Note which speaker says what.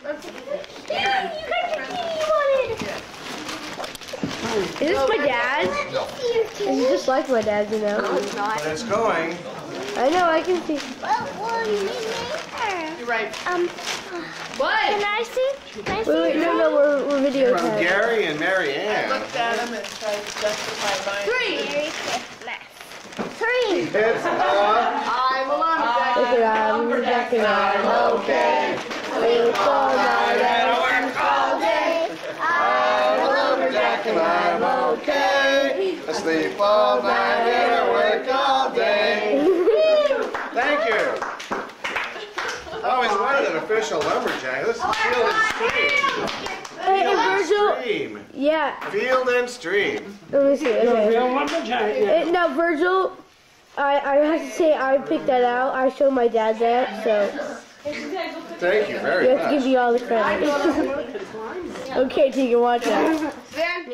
Speaker 1: Is this my dad? It's just like my dad, you know.
Speaker 2: No, it's not.
Speaker 3: But it's going.
Speaker 1: I know, I can see.
Speaker 2: You're right.
Speaker 4: What?
Speaker 5: Can I see? Can I see?
Speaker 1: Wait, no, we're video
Speaker 3: From
Speaker 1: time.
Speaker 3: Gary and Mary
Speaker 2: I
Speaker 3: Ann.
Speaker 2: looked at him and tried to justify mine.
Speaker 4: 3.
Speaker 5: Merry Christmas. 3.
Speaker 3: It's a
Speaker 2: I'm a lumberjack.
Speaker 1: Look at lumberjack and I'm okay. Sleep all night and work all day.
Speaker 3: I'm a lumberjack and I'm okay. I sleep all night and I work all day. Thank you. I always wanted an official lumberjack. This is Field and Stream.
Speaker 1: Hey, Virgil.
Speaker 3: Stream.
Speaker 1: Yeah,
Speaker 3: Field and Stream.
Speaker 1: let me see. Okay.
Speaker 6: lumberjack now.
Speaker 1: No, Virgil, I have to say I picked that out. I showed my dad that, so
Speaker 3: Thank you
Speaker 1: you
Speaker 3: very
Speaker 1: have to give
Speaker 3: much.
Speaker 1: me all the credit. Okay, so you can watch that.
Speaker 2: Then